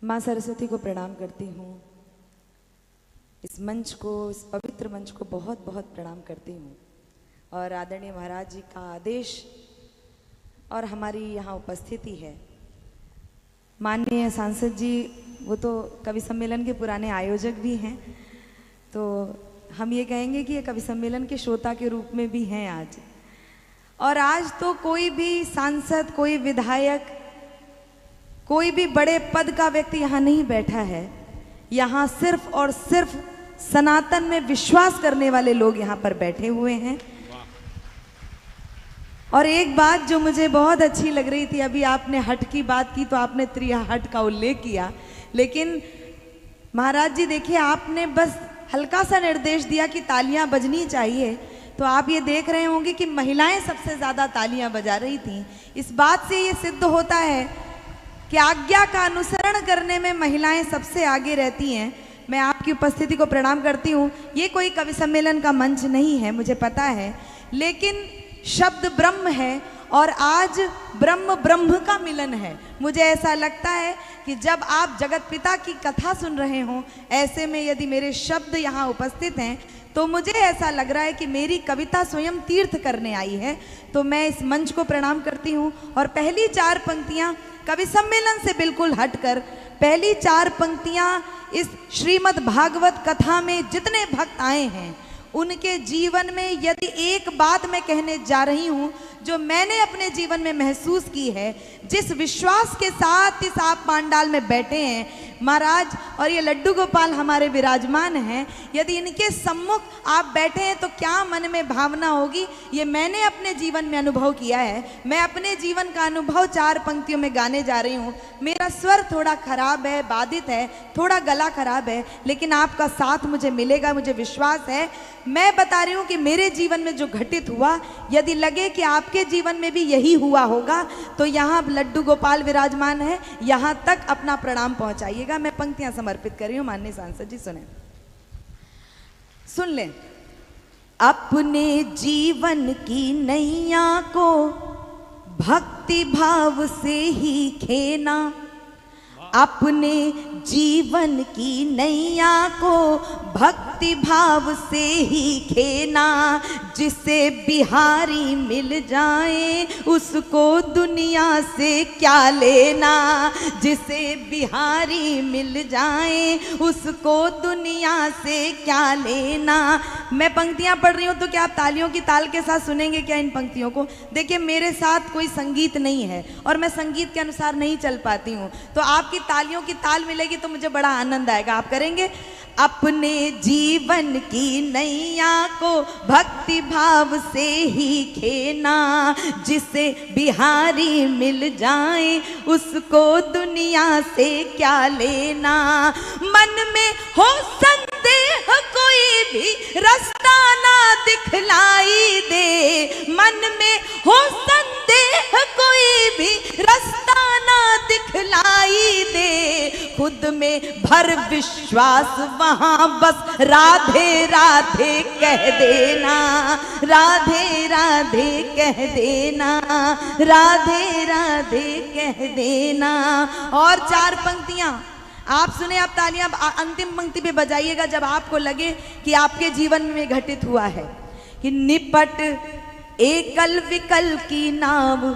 माँ सरस्वती को प्रणाम करती हूँ। इस मंच को, इस पवित्र मंच को बहुत बहुत प्रणाम करती हूँ। और आदरणीय महाराज जी का आदेश और हमारी यहाँ उपस्थिति है। माननीय सांसद जी, वो तो कवि सम्मेलन के पुराने आयोजक भी हैं, तो हम ये कहेंगे कि ये कवि सम्मेलन के श्रोता के रूप में भी हैं आज। और आज तो कोई भी सांसद, कोई विधायक, कोई भी बड़े पद का व्यक्ति यहाँ नहीं बैठा है। यहाँ सिर्फ और सिर्फ सनातन में विश्वास करने वाले लोग यहाँ पर बैठे हुए हैं। और एक बात जो मुझे बहुत अच्छी लग रही थी, अभी आपने हट की बात की तो आपने त्रिया हट का उल्लेख किया, लेकिन महाराज जी देखिए, आपने बस हल्का सा निर्देश दिया कि तालियां बजनी चाहिए, तो आप ये देख रहे होंगे कि महिलाएं सबसे ज़्यादा तालियां बजा रही थीं। इस बात से ये सिद्ध होता है कि आज्ञा का अनुसरण करने में महिलाएं सबसे आगे रहती हैं। मैं आपकी उपस्थिति को प्रणाम करती हूँ। ये कोई कवि सम्मेलन का मंच नहीं है, मुझे पता है, लेकिन शब्द ब्रह्म है और आज ब्रह्म ब्रह्म का मिलन है। मुझे ऐसा लगता है कि जब आप जगत पिता की कथा सुन रहे हों, ऐसे में यदि मेरे शब्द यहाँ उपस्थित हैं, तो मुझे ऐसा लग रहा है कि मेरी कविता स्वयं तीर्थ करने आई है। तो मैं इस मंच को प्रणाम करती हूँ। और पहली चार पंक्तियाँ कवि सम्मेलन से बिल्कुल हटकर, पहली चार पंक्तियाँ इस श्रीमद् भागवत कथा में जितने भक्त आए हैं उनके जीवन में यदि एक बात मैं कहने जा रही हूँ जो मैंने अपने जीवन में महसूस की है, जिस विश्वास के साथ इस आप पांडाल में बैठे हैं महाराज, और ये लड्डू गोपाल हमारे विराजमान हैं, यदि इनके सम्मुख आप बैठे हैं तो क्या मन में भावना होगी, ये मैंने अपने जीवन में अनुभव किया है। मैं अपने जीवन का अनुभव चार पंक्तियों में गाने जा रही हूँ। मेरा स्वर थोड़ा खराब है, बाधित है, थोड़ा गला खराब है, लेकिन आपका साथ मुझे मिलेगा, मुझे विश्वास है। मैं बता रही हूँ कि मेरे जीवन में जो घटित हुआ, यदि लगे कि आपके जीवन में भी यही हुआ होगा, तो यहाँ लड्डू गोपाल विराजमान है, यहाँ तक अपना प्रणाम पहुँचाइएगा। मैं पंक्तियाँ समर्पित कर रही हूँ। माननीय सांसद जी सुने, सुन लें। अपने जीवन की नैया को भक्ति भाव से ही खेना, अपने जीवन की नैया को भक्ति भाव से ही खेना, जिसे बिहारी मिल जाए उसको दुनिया से क्या लेना, जिसे बिहारी मिल जाए उसको दुनिया से क्या लेना। मैं पंक्तियां पढ़ रही हूँ तो क्या आप तालियों की ताल के साथ सुनेंगे क्या इन पंक्तियों को? देखिए, मेरे साथ कोई संगीत नहीं है और मैं संगीत के अनुसार नहीं चल पाती हूँ, तो आपकी तालियों की ताल मिलेगी तो मुझे बड़ा आनंद आएगा। आप करेंगे। अपने जीवन की नैया को भक्ति भाव से ही खेना, जिसे बिहारी मिल जाए उसको दुनिया से क्या लेना। मन में हो संदेह कोई भी रास्ता ना दिखलाई दे, मन में हो संदेह कोई भी रास्ता ना दिखलाई दे, खुद में भर विश्वास वहाँ बस राधे राधे कह देना, राधे राधे कह देना, राधे राधे कह देना। और चार पंक्तियां आप सुने, आप तालियां अंतिम पंक्ति पे बजाइएगा जब आपको लगे कि आपके जीवन में घटित हुआ है कि निपट एकल विकल की नाव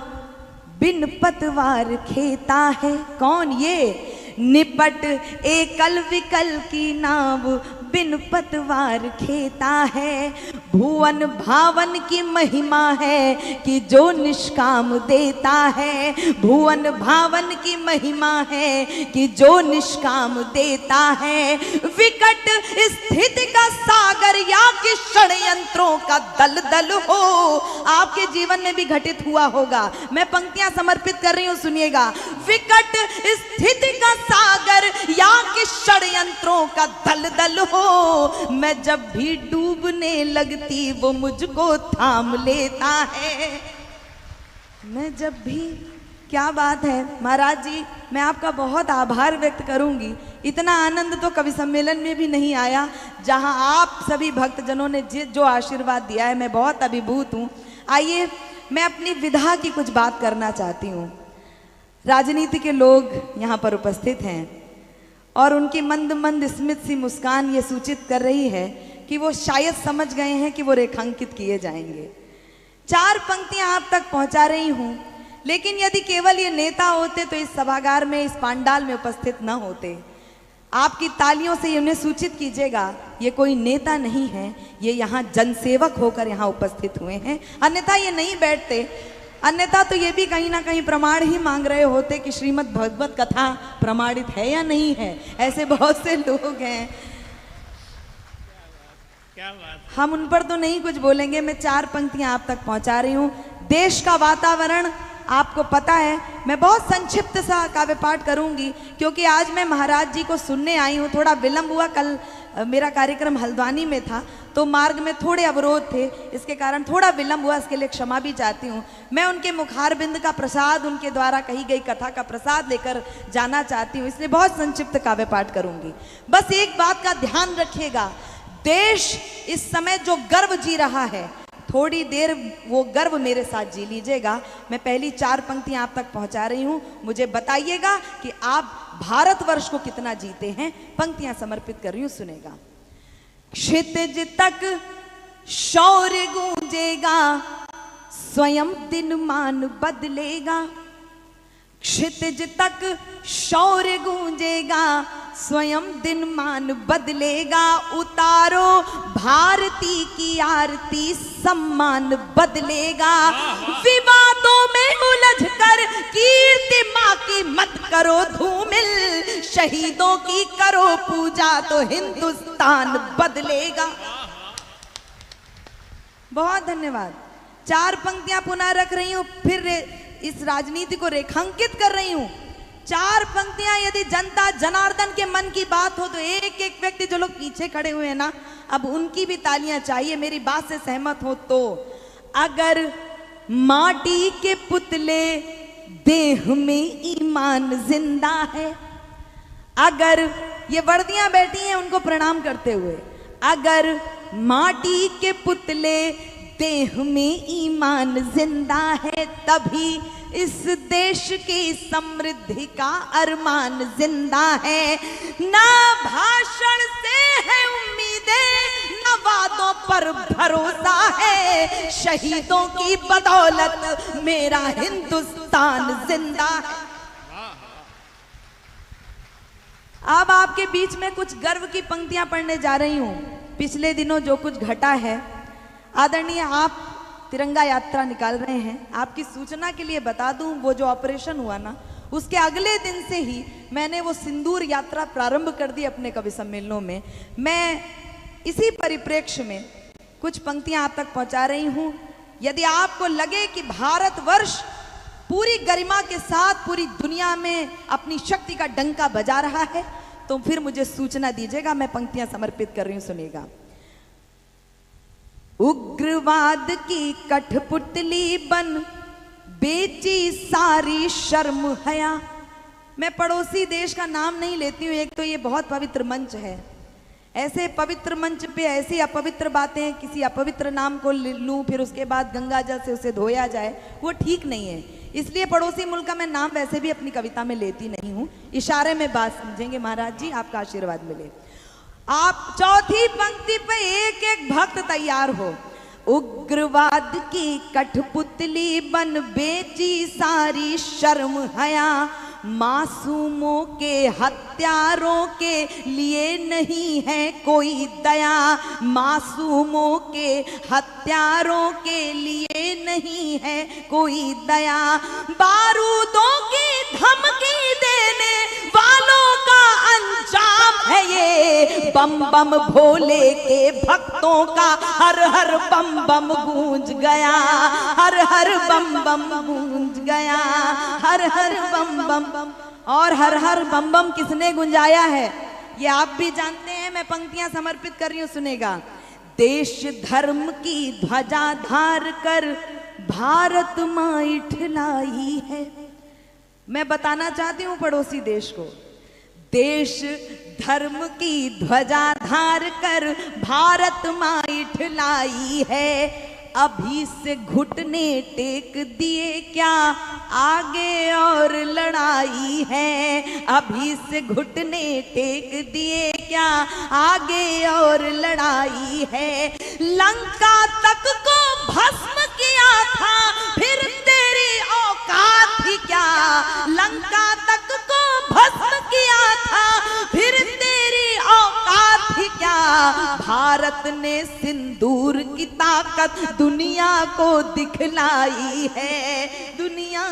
बिन पतवार खेता है। कौन ये? निपट एकल विकल की नाव बिन पतवार खेता है। भुवन भावन की महिमा है कि जो निष्काम देता है, भुवन भावन की महिमा है कि जो निष्काम देता है। विकट स्थिति का सागर या कि षड्यंत्रों का दलदल हो, आपके जीवन में भी घटित हुआ होगा। मैं पंक्तियां समर्पित कर रही हूं, सुनिएगा। विकट स्थिति का सागर या कि षड्यंत्रों का दलदल हो, मैं जब भी डूबने लगती वो मुझको थाम लेता है। मैं जब भी, क्या बात है महाराज जी, मैं आपका बहुत आभार व्यक्त करूंगी। इतना आनंद तो कवि सम्मेलन में भी नहीं आया जहां आप सभी भक्तजनों ने जो आशीर्वाद दिया है। मैं बहुत अभिभूत हूं। आइए, मैं अपनी विधा की कुछ बात करना चाहती हूँ। राजनीति के लोग यहाँ पर उपस्थित हैं, और उनकी मंद मंद स्मित सी मुस्कान ये सूचित कर रही है कि वो शायद समझ गए हैं कि वो रेखांकित किए जाएंगे। 4 पंक्तियां आप तक पहुंचा रही हूं, लेकिन यदि केवल ये नेता होते तो इस सभागार में, इस पांडाल में उपस्थित न होते। आपकी तालियों से उन्हें सूचित कीजिएगा, ये कोई नेता नहीं है, ये यहाँ जनसेवक होकर यहाँ उपस्थित हुए हैं, अन्यथा ये नहीं बैठते। अन्यथा तो ये भी कहीं ना कहीं प्रमाण ही मांग रहे होते कि श्रीमद् भगवत कथा प्रमाणित है या नहीं है। ऐसे बहुत से लोग हैं, क्या बात। हम उन पर तो नहीं कुछ बोलेंगे। मैं 4 पंक्तियां आप तक पहुंचा रही हूं। देश का वातावरण आपको पता है, मैं बहुत संक्षिप्त सा काव्य पाठ करूंगी क्योंकि आज मैं महाराज जी को सुनने आई हूं। थोड़ा विलंब हुआ, कल मेरा कार्यक्रम हल्द्वानी में था तो मार्ग में थोड़े अवरोध थे, इसके कारण थोड़ा विलंब हुआ, इसके लिए क्षमा भी चाहती हूँ। मैं उनके मुखारबिंद का प्रसाद, उनके द्वारा कही गई कथा का प्रसाद लेकर जाना चाहती हूँ, इसलिए बहुत संक्षिप्त काव्य पाठ करूंगी। बस एक बात का ध्यान रखिएगा, देश इस समय जो गर्व जी रहा है, थोड़ी देर वो गर्व मेरे साथ जी लीजिएगा। मैं पहली 4 पंक्तियां आप तक पहुंचा रही हूं, मुझे बताइएगा कि आप भारतवर्ष को कितना जीते हैं। पंक्तियां समर्पित कर रही हूं, सुनेगा। क्षितिज तक शौर्य गूंजेगा, स्वयं दिनमान बदलेगा। क्षितिज तक शौर्य गूंजेगा, स्वयं दिनमान बदलेगा। उतारो भारती की आरती, सम्मान बदलेगा। विवादों में उलझ कर कीर्ति माँ की मत करो धूमिल, शहीदों की करो पूजा तो हिंदुस्तान बदलेगा। बहुत धन्यवाद। 4 पंक्तियां पुनः रख रही हूं, फिर इस राजनीति को रेखांकित कर रही हूं। 4 पंक्तियां यदि जनता जनार्दन के मन की बात हो तो एक एक व्यक्ति, जो लोग पीछे खड़े हुए हैं ना, अब उनकी भी तालियां चाहिए, मेरी बात से सहमत हो तो। अगर माटी के पुतले देह में ईमान जिंदा है, अगर ये वर्दियां बैठी हैं उनको प्रणाम करते हुए, अगर माटी के पुतले देह में ईमान जिंदा है, तभी इस देश की समृद्धि का अरमान जिंदा है। ना भाषण से है उम्मीदें, ना वादों पर भरोसा है, शहीदों की बदौलत मेरा हिंदुस्तान जिंदा है। अब आपके बीच में कुछ गर्व की पंक्तियां पढ़ने जा रही हूं। पिछले दिनों जो कुछ घटा है, आदरणीय आप तिरंगा यात्रा निकाल रहे हैं, आपकी सूचना के लिए बता दूं, वो जो ऑपरेशन हुआ ना, उसके अगले दिन से ही मैंने वो सिंदूर यात्रा प्रारंभ कर दी अपने कवि सम्मेलनों में। मैं इसी परिप्रेक्ष्य में कुछ पंक्तियां आप तक पहुंचा रही हूं। यदि आपको लगे कि भारतवर्ष पूरी गरिमा के साथ पूरी दुनिया में अपनी शक्ति का डंका बजा रहा है तो फिर मुझे सूचना दीजिएगा। मैं पंक्तियां समर्पित कर रही हूं, सुनिएगा। उग्रवाद की कठपुतली बन बेची सारी शर्म हया। मैं पड़ोसी देश का नाम नहीं लेती हूँ, एक तो ये बहुत पवित्र मंच है, ऐसे पवित्र मंच पे ऐसी अपवित्र बातें, किसी अपवित्र नाम को लूं फिर उसके बाद गंगा जल से उसे धोया जाए, वो ठीक नहीं है। इसलिए पड़ोसी मुल्क का मैं नाम वैसे भी अपनी कविता में लेती नहीं हूँ। इशारे में बात समझेंगे महाराज जी, आपका आशीर्वाद मिले। आप चौथी पंक्ति पे एक एक भक्त तैयार हो। उग्रवाद की कठपुतली बन बेची सारी शर्म हया, मासूमों के हत्यारों के लिए नहीं है कोई दया, मासूमों के हत्यारों के लिए नहीं है कोई दया। बारूदों की धमकी देने वालों का अंजाम है ये, बम बम भोले के भक्तों का हर हर बम बम गूंज गया, हर हर बम बम गूंज गया, हर हर बम बम। और हर हर बम बम किसने गुंजाया है ये आप भी जानते हैं। मैं पंक्तियां समर्पित कर रही हूं, सुनेगा। देश धर्म की ध्वजा धार कर भारत माँ इठलाई है। मैं बताना चाहती हूँ पड़ोसी देश को, देश धर्म की ध्वजा धार कर भारत माँ इठलाई है, अभी से घुटने टेक दिए क्या आगे और लड़ाई है, अभी से घुटने टेक दिए क्या आगे और लड़ाई है। लंका तक को भस्म किया था फिर तेरी औकात ही क्या, लंका तक को भस्म किया था फिर तेरी औकात ही क्या। भारत ने सिंदूर की ताकत दुनिया को दिखलाई है, दुनिया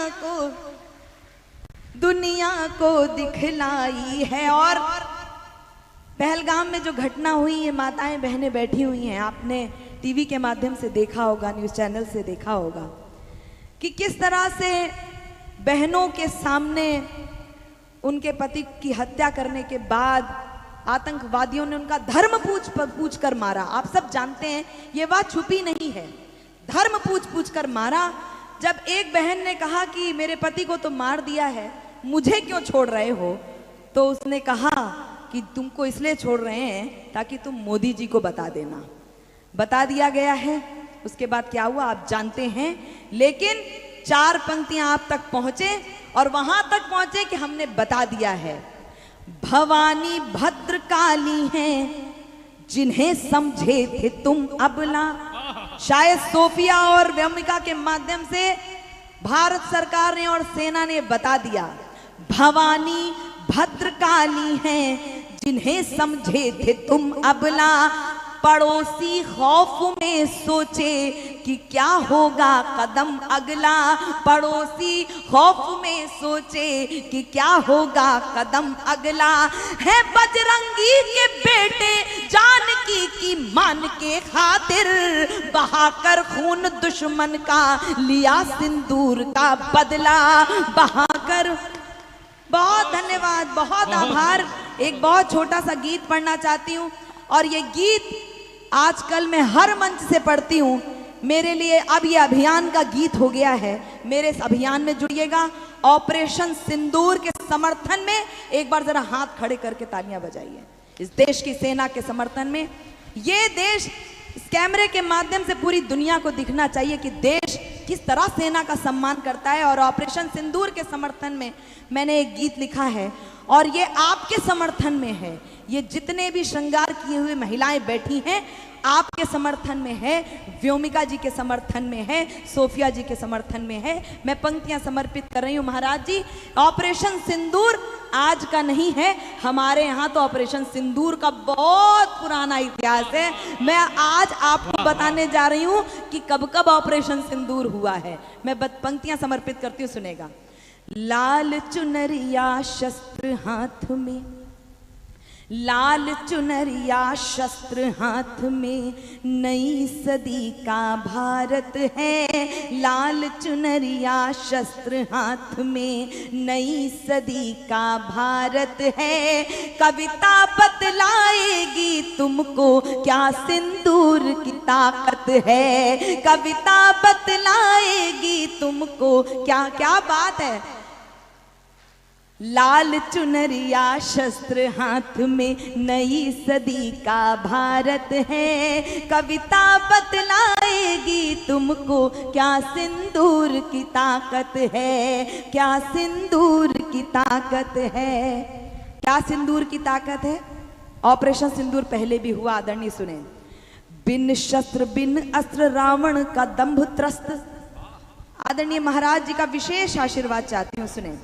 को दिखलाई है। और पहलगाम में जो घटना हुई, ये माताएं बहनें बैठी हुई हैं, आपने टीवी के माध्यम से देखा होगा, न्यूज़ चैनल से देखा होगा कि किस तरह से बहनों के सामने उनके पति की हत्या करने के बाद आतंकवादियों ने उनका धर्म पूछ कर मारा। आप सब जानते हैं, ये बात छुपी नहीं है, धर्म पूछ कर मारा। जब एक बहन ने कहा कि मेरे पति को तो मार दिया है, मुझे क्यों छोड़ रहे हो, तो उसने कहा कि तुमको इसलिए छोड़ रहे हैं ताकि तुम मोदी जी को बता देना। बता दिया गया है। उसके बाद क्या हुआ आप जानते हैं, लेकिन 4 पंक्तियां आप तक पहुंचे और वहां तक पहुंचे कि हमने बता दिया है। भवानी भद्रकाली हैं जिन्हें समझे थे तुम अबला। शायद सोफिया और व्योमिका के माध्यम से भारत सरकार ने और सेना ने बता दिया, भवानी भद्रकाली हैं जिन्हें समझे थे तुम अबला। पड़ोसी खौफ में सोचे कि क्या होगा कदम अगला, पड़ोसी खौफ में सोचे कि क्या होगा कदम अगला। है बजरंगी के बेटे जानकी की मान के खातिर, बहाकर खून दुश्मन का लिया सिंदूर का बदला, बहाकर। बहुत धन्यवाद, बहुत आभार। एक बहुत छोटा सा गीत पढ़ना चाहती हूँ और ये गीत आजकल मैं हर मंच से पढ़ती हूँ। मेरे लिए अब ये अभियान का गीत हो गया है। मेरे इस अभियान में जुड़िएगा। ऑपरेशन सिंदूर के समर्थन में एक बार जरा हाथ खड़े करके तालियां बजाइए। इस देश की सेना के समर्थन में। ये देश इस कैमरे के माध्यम से पूरी दुनिया को दिखना चाहिए कि देश किस तरह सेना का सम्मान करता है। और ऑपरेशन सिंदूर के समर्थन में मैंने एक गीत लिखा है और ये आपके समर्थन में है। ये जितने भी श्रृंगार किए हुए महिलाएं बैठी हैं आपके समर्थन में है, व्योमिका जी के समर्थन में है, सोफिया जी के समर्थन में है। मैं पंक्तियां समर्पित कर रही हूं। महाराज जी, ऑपरेशन सिंदूर आज का नहीं है, हमारे यहाँ तो ऑपरेशन सिंदूर का बहुत पुराना इतिहास है। मैं आज आपको बताने जा रही हूं कि कब कब ऑपरेशन सिंदूर हुआ है। मैं पंक्तियां समर्पित करती हूँ, सुनेगा। लाल चुनरिया शस्त्र हाथ में, लाल चुनरिया शस्त्र हाथ में, नई सदी का भारत है। लाल चुनरिया शस्त्र हाथ में, नई सदी का भारत है। कविता बतलाएगी तुमको क्या सिंदूर की ताकत है। कविता बतलाएगी तुमको क्या, क्या बात है। लाल चुनरिया शस्त्र हाथ में, नई सदी का भारत है। कविता बतलाएगी तुमको क्या सिंदूर की ताकत है, क्या सिंदूर की ताकत है। क्या सिंदूर की ताकत है। ऑपरेशन सिंदूर पहले भी हुआ, आदरणीय सुने। बिन शस्त्र बिन अस्त्र रावण का दंभ त्रस्त। आदरणीय महाराज जी का विशेष आशीर्वाद चाहती हूँ, सुने।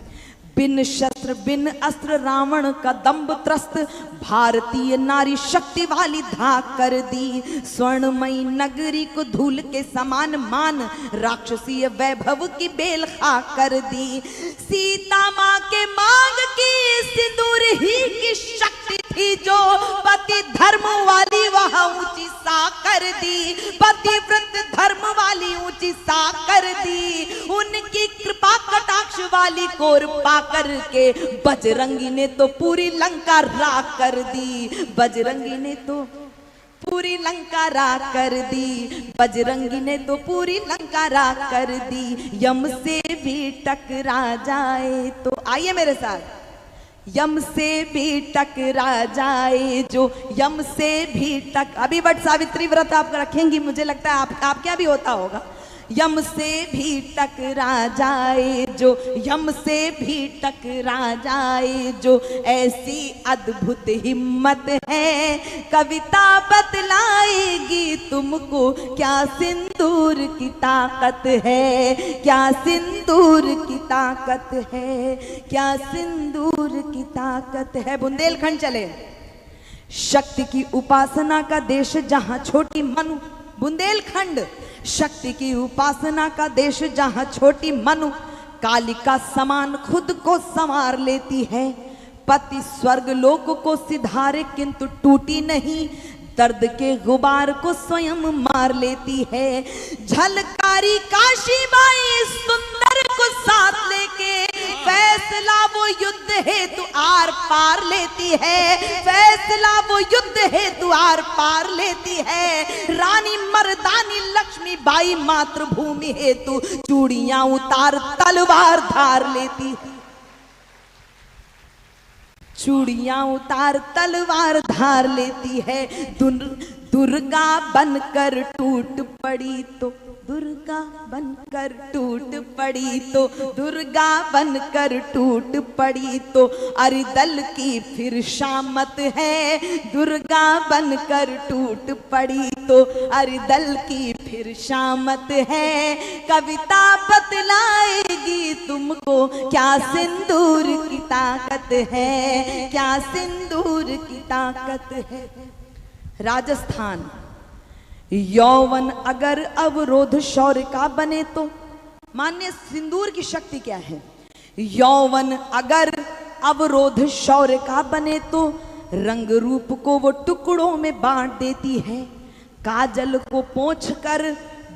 बिन शस्त्र बिन अस्त्र रावण का दंभ त्रस्त, भारतीय नारी शक्ति वाली धाक कर दी। स्वर्णमयी नगरी को धूल के समान मान, राक्षसीय वैभव की बेल खा कर दी। सीता माँ के मांग की सिंदूर ही की शक्ति थी, जो पति धर्म वाली वह ऊंची सा कर दी। पतिव्रत धर्म वाली ऊंची सा कर दी। उनकी कृपा कटाक्ष वाली कोर पाकर के बजरंगी ने तो पूरी लंका राख कर दी। बजरंगी ने तो पूरी लंका राख कर दी। बजरंगी ने तो पूरी लंका राख कर दी। यम से भी टकरा जाए तो, आइए मेरे साथ, यम से भी टकरा जाए जो, यम से भी अभी वट सावित्री व्रत आप रखेंगी, मुझे लगता है आप क्या भी होता होगा। यम से भी टकरा जाए जो, यम से भी टकरा जाए जो, ऐसी अद्भुत हिम्मत है कविता बतलाएगी तुमको, क्या सिंदूर की ताकत है, क्या सिंदूर की ताकत है, क्या सिंदूर की ताकत है। बुंदेलखंड चले। शक्ति की उपासना का देश जहां छोटी मनु, बुंदेलखंड शक्ति की उपासना का देश जहां छोटी मनु कालिका समान खुद को संवार लेती है। पति स्वर्ग लोक को सिधारे किंतु टूटी नहीं, दर्द के गुबार को स्वयं मार लेती है। झलकारी काशीबाई सुंदर को साथ लेके फैसला वो युद्ध हेतु आर पार लेती है, फैसला वो युद्ध हेतु आर पार लेती है। रानी मर्दानी लक्ष्मी बाई मातृभूमि हेतु चूड़ियां उतार तलवार धार लेती है, चूड़ियां उतार तलवार धार लेती है। दुर्गा बनकर टूट पड़ी तो, दुर्गा बनकर टूट पड़ी तो, दुर्गा बनकर टूट पड़ी तो अरिदल की फिर शामत है। दुर्गा बनकर टूट पड़ी तो अरिदल की फिर शामत है। कविता बतलाएगी तुमको क्या सिंदूर की ताकत है, क्या सिंदूर की ताकत है। राजस्थान। यौवन अगर अवरोध शौर्य का बने तो, मान्य सिंदूर की शक्ति क्या है। यौवन अगर अवरोध शौर्य का बने तो रंग रूप को वो टुकड़ों में बांट देती है। काजल को पोंछ कर,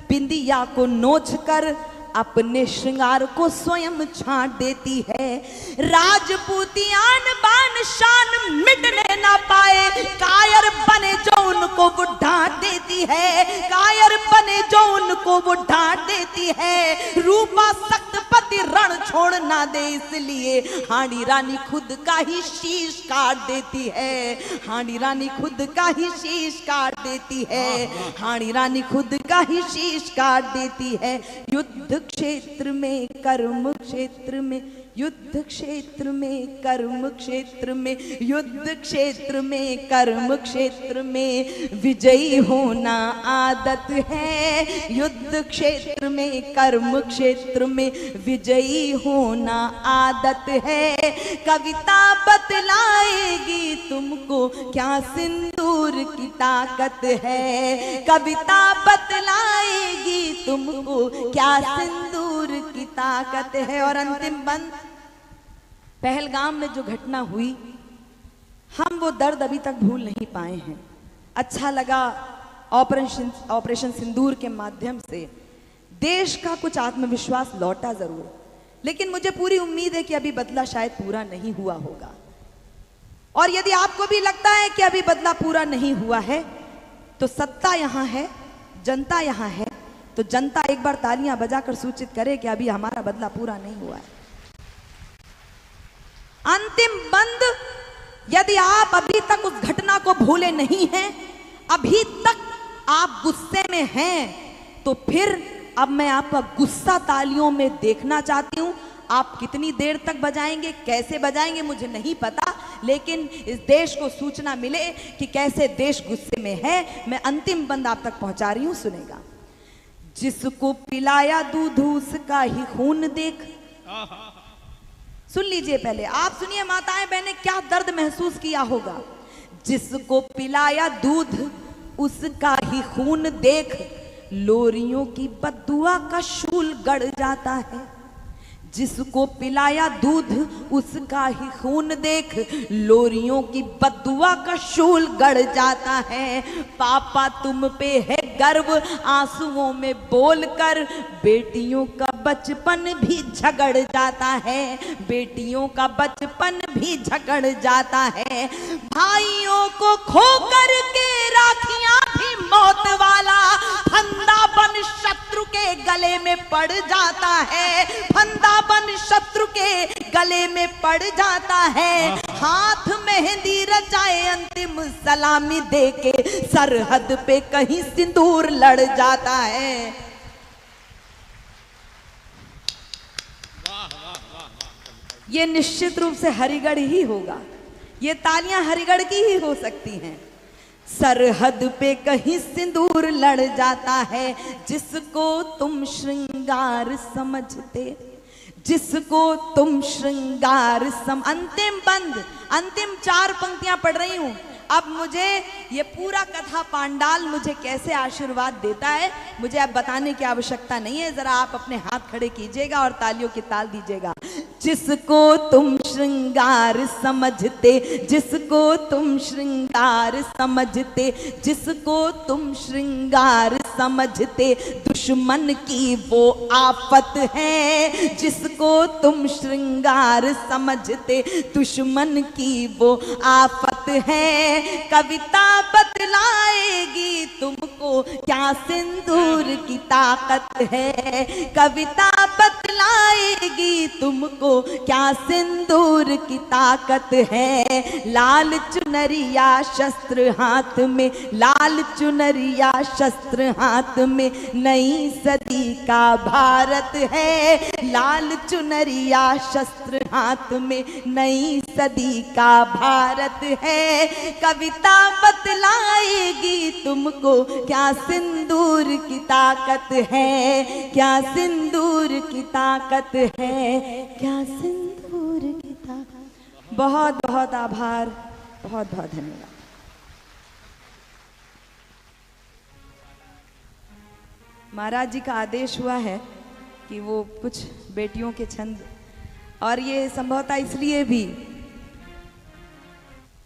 बिंदिया को नोच कर अपने श्रृंगार को स्वयं छांट देती है। राजपूतियान बान शान मिटने ना पाए, कायर बने जो उनको वो ढांट देती है, कायर बने जो उनको वो ढांट देती है। रूपा सख्त पति रण छोड़ ना दे इसलिए हांडी रानी खुद का ही शीश काट देती है, हांडी रानी खुद का ही शीश काट देती है, हांडी रानी खुद का ही शीश काट देती है। युद्ध क्षेत्र में, कर्म क्षेत्र में, युद्ध क्षेत्र में, कर्म क्षेत्र में, युद्ध क्षेत्र में, कर्म क्षेत्र में विजयी होना आदत है। युद्ध क्षेत्र में, कर्म क्षेत्र में विजयी होना आदत है। कविता बतलाएगी तुमको क्या सिंदूर की ताकत है, कविता बतलाएगी तुमको क्या सिंदूर की ताकत है। और अंतिम बंद, पहलगाम में जो घटना हुई, हम वो दर्द अभी तक भूल नहीं पाए हैं। अच्छा लगा ऑपरेशन सिंदूर के माध्यम से देश का कुछ आत्मविश्वास लौटा जरूर, लेकिन मुझे पूरी उम्मीद है कि अभी बदला शायद पूरा नहीं हुआ होगा। और यदि आपको भी लगता है कि अभी बदला पूरा नहीं हुआ है, तो सत्ता यहां है, जनता यहां है, तो जनता एक बार तालियां बजाकर सूचित करे कि अभी हमारा बदला पूरा नहीं हुआ है। अंतिम बंद, यदि आप अभी तक उस घटना को भूले नहीं हैं, अभी तक आप गुस्से में हैं, तो फिर अब मैं आपका गुस्सा तालियों में देखना चाहती हूं। आप कितनी देर तक बजाएंगे, कैसे बजाएंगे मुझे नहीं पता, लेकिन इस देश को सूचना मिले कि कैसे देश गुस्से में है। मैं अंतिम बंद आप तक पहुंचा रही हूं, सुनेगा। जिसको पिलाया दूध उसका ही खून देख, सुन लीजिए पहले, आप सुनिए माताएं बहनें, क्या दर्द महसूस किया होगा। जिसको पिलाया दूध उसका ही खून देख, लोरियों की बद्दुआ का शूल गड़ जाता है। जिसको पिलाया दूध उसका ही खून देख, लोरियों की बद्दुआ का शूल गड़ जाता है। पापा तुम पे है गर्व आंसुओं में बोलकर, बेटियों का बचपन भी झगड़ जाता है, बेटियों का बचपन भी झगड़ जाता है। भाइयों को खो कर के राखियां भी मौत वाला फंदा बन शत्रु के गले में पड़ जाता है, फंदा बन शत्रु के गले में पड़ जाता है, हाथ मेहंदी रचाए अंतिम सलामी दे के सरहद पे कहीं सिंदूर लड़ जाता है। ये निश्चित रूप से हरिगढ़ ही होगा, ये तालियां हरिगढ़ की ही हो सकती हैं। सरहद पे कहीं सिंदूर लड़ जाता है, जिसको तुम श्रृंगार समझते, जिसको तुम श्रृंगार अंतिम बंद, अंतिम 4 पंक्तियां पढ़ रही हूं। अब मुझे ये पूरा कथा पांडाल मुझे कैसे आशीर्वाद देता है मुझे अब बताने की आवश्यकता नहीं है, जरा आप अपने हाथ खड़े कीजिएगा और तालियों की ताल दीजिएगा। जिसको तुम श्रृंगार समझते, जिसको तुम श्रृंगार समझते, जिसको तुम श्रृंगार समझते, दुश्मन की वो आफत है। जिसको तुम श्रृंगार समझते, दुश्मन की वो आफत है। कविता बतलाएगी तुमको क्या सिंदूर की ताकत है, कविता बतलाएगी तुमको क्या सिंदूर की ताकत है। लाल चुनरिया शस्त्र हाथ में, लाल चुनरिया शस्त्र हाथ में, नई सदी का भारत है। लाल चुनरिया शस्त्र हाथ में, नई सदी का भारत है। कविता बतलाएगी तुमको क्या सिंदूर की ताकत है, क्या सिंदूर की ताकत है, क्या सिंदूर की ताकत। बहुत बहुत आभार, बहुत बहुत धन्यवाद। महाराज जी का आदेश हुआ है कि वो कुछ बेटियों के छंद, और ये संभवतः इसलिए भी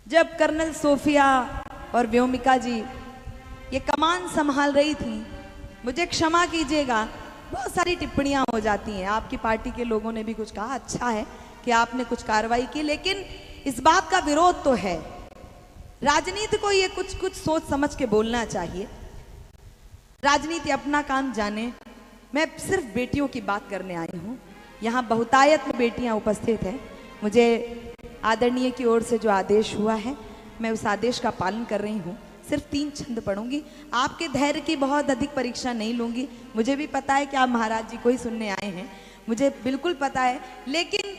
जब कर्नल सोफिया और व्योमिका जी ये कमान संभाल रही थी, मुझे क्षमा कीजिएगा बहुत सारी टिप्पणियां हो जाती हैं। आपकी पार्टी के लोगों ने भी कुछ कहा, अच्छा है कि आपने कुछ कार्रवाई की, लेकिन इस बात का विरोध तो है। राजनीति को ये कुछ कुछ सोच समझ के बोलना चाहिए। राजनीति अपना काम जाने। मैं सिर्फ बेटियों की बात करने आई हूँ। यहाँ बहुतायत में बेटियाँ उपस्थित हैं। मुझे आदरणीय की ओर से जो आदेश हुआ है मैं उस आदेश का पालन कर रही हूँ। सिर्फ 3 छंद पढ़ूंगी। आपके धैर्य की बहुत अधिक परीक्षा नहीं लूंगी। मुझे भी पता है कि आप महाराज जी को ही सुनने आए हैं, मुझे बिल्कुल पता है, लेकिन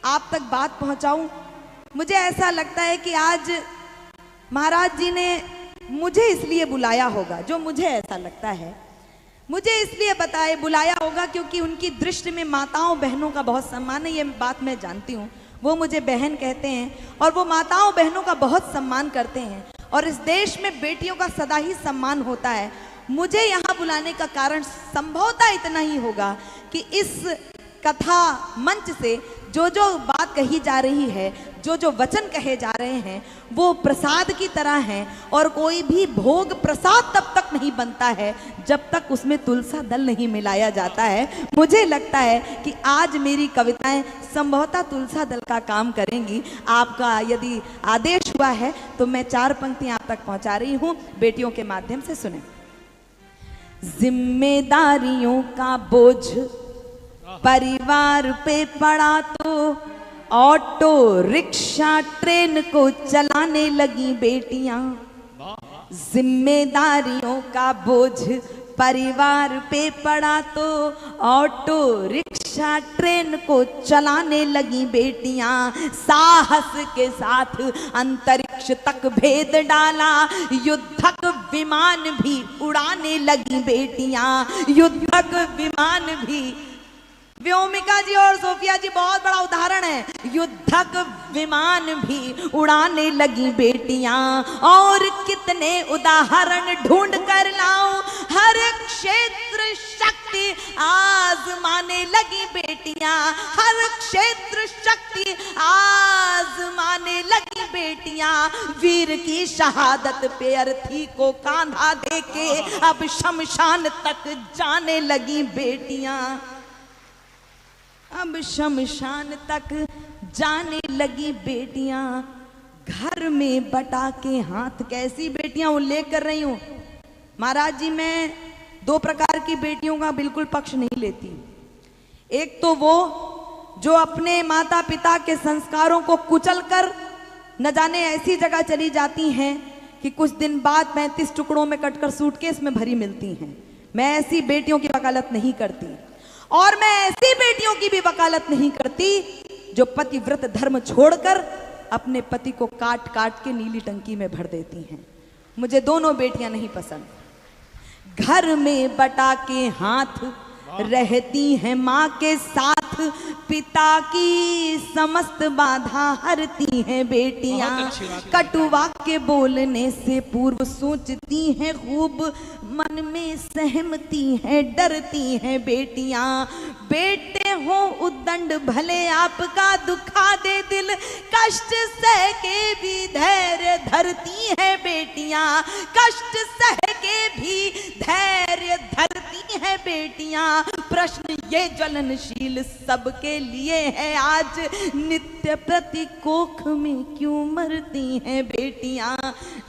आप तक बात पहुंचाऊं। मुझे ऐसा लगता है कि आज महाराज जी ने मुझे इसलिए बुलाया होगा, जो मुझे ऐसा लगता है, मुझे इसलिए बुलाया होगा क्योंकि उनकी दृष्टि में माताओं बहनों का बहुत सम्मान है। ये बात मैं जानती हूँ। वो मुझे बहन कहते हैं और वो माताओं बहनों का बहुत सम्मान करते हैं, और इस देश में बेटियों का सदा ही सम्मान होता है। मुझे यहाँ बुलाने का कारण संभवतः इतना ही होगा कि इस कथा मंच से जो जो बात कही जा रही है, जो जो वचन कहे जा रहे हैं, वो प्रसाद की तरह हैं, और कोई भी भोग प्रसाद तब तक नहीं बनता है जब तक उसमें तुलसा दल नहीं मिलाया जाता है। मुझे लगता है कि आज मेरी कविताएं संभवतः तुलसा दल का काम करेंगी। आपका यदि आदेश हुआ है तो मैं 4 पंक्तियां आप तक पहुंचा रही हूं, बेटियों के माध्यम से सुने। जिम्मेदारियों का बोझ परिवार पे पड़ा तो ऑटो रिक्शा ट्रेन को चलाने लगी बेटियां। जिम्मेदारियों का बोझ परिवार पे पड़ा तो ऑटो रिक्शा ट्रेन को चलाने लगी बेटियां। साहस के साथ अंतरिक्ष तक भेद डाला, युद्धक विमान भी उड़ाने लगी बेटियां। युद्धक विमान भी, व्योमिका जी और सोफिया जी बहुत बड़ा उदाहरण है। युद्धक विमान भी उड़ाने लगी बेटियां, और कितने उदाहरण ढूंढ कर लाऊं। हर क्षेत्र शक्ति आजमाने लगी बेटियां, हर क्षेत्र शक्ति आजमाने लगी बेटियां। वीर की शहादत पे अर्थी को कांधा देके अब शमशान तक जाने लगी बेटियां। अब शमशान तक जाने लगी बेटियां। घर में बटा के हाथ कैसी बेटियां उल्लेख कर रही हूं महाराज जी। मैं 2 प्रकार की बेटियों का बिल्कुल पक्ष नहीं लेती। एक तो वो जो अपने माता पिता के संस्कारों को कुचलकर न जाने ऐसी जगह चली जाती हैं कि कुछ दिन बाद 35 टुकड़ों में कटकर सूटकेस में भरी मिलती हैं। मैं ऐसी बेटियों की वकालत नहीं करती, और मैं ऐसी बेटियों की भी वकालत नहीं करती जो पतिव्रत धर्म छोड़कर अपने पति को काट काट के नीली टंकी में भर देती हैं। मुझे दोनों बेटियां नहीं पसंद। घर में बटा के हाथ रहती हैं माँ के साथ, पिता की समस्त बाधा हरती हैं बेटियां। कटु वाक्य बोलने से पूर्व सोचती हैं खूब, मन में सहमती हैं डरती हैं बेटियां। बेटे हो उद्दंड भले आपका दुखा दे दिल, कष्ट सह के भी धैर्य धरती हैं बेटियां। कष्ट सह के भी धैर्य धरती हैं बेटियां। प्रश्न ये ज्वलनशील सबके लिए है आज, नित्य प्रति कोख में क्यों मरती हैं बेटियां।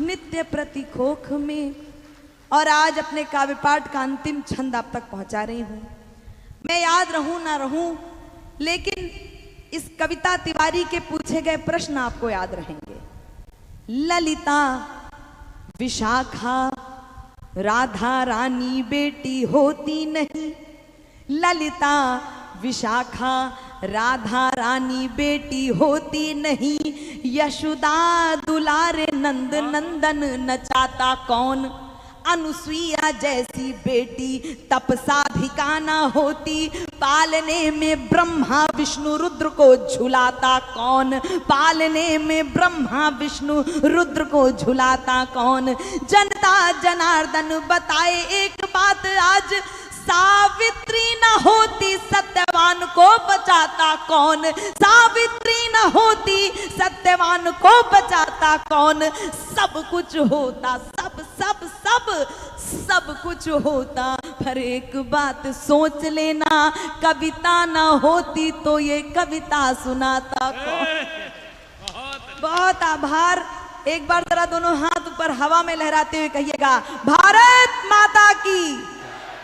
नित्य प्रति कोख में। और आज अपने काव्य पाठ का अंतिम छंद आप तक पहुंचा रही हूं। मैं याद रहूं ना रहूं, लेकिन इस कविता तिवारी के पूछे गए प्रश्न आपको याद रहेंगे। ललिता विशाखा राधा रानी बेटी होती नहीं। ललिता विशाखा राधा रानी बेटी होती नहीं। यशोदा दुलारे नंद नंदन नचाता कौन। अनुसुईया जैसी बेटी तपसाधिका ना होती। पालने में ब्रह्मा विष्णु रुद्र को झुलाता कौन। पालने में ब्रह्मा विष्णु रुद्र को झुलाता कौन। जनता जनार्दन बताए एक बात आज, सावित्री न होती सत्यवान को बचाता कौन। सावित्री न होती सत्यवान को बचाता कौन। सब कुछ होता, सब सब सब सब कुछ होता, पर एक बात सोच लेना, कविता ना होती तो ये कविता सुनाता कौन। बहुत आभार। एक बार जरा दोनों हाथ ऊपर हवा में लहराते हुए कहिएगा, भारत माता की,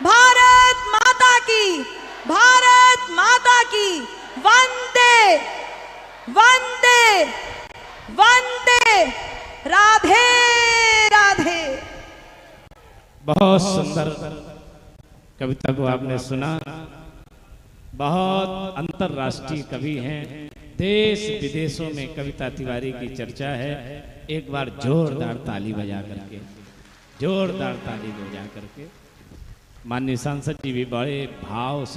भारत माता की, भारत माता की। वंदे वंदे वंदे, राधे राधे। बहुत सुंदर कविता को आपने सुना। बहुत अंतरराष्ट्रीय कवि हैं, देश विदेशों में कविता तिवारी की चर्चा है। एक बार जोरदार ताली बजा करके, जोरदार ताली बजा करके माननीय सांसद जी भी बड़े भाव से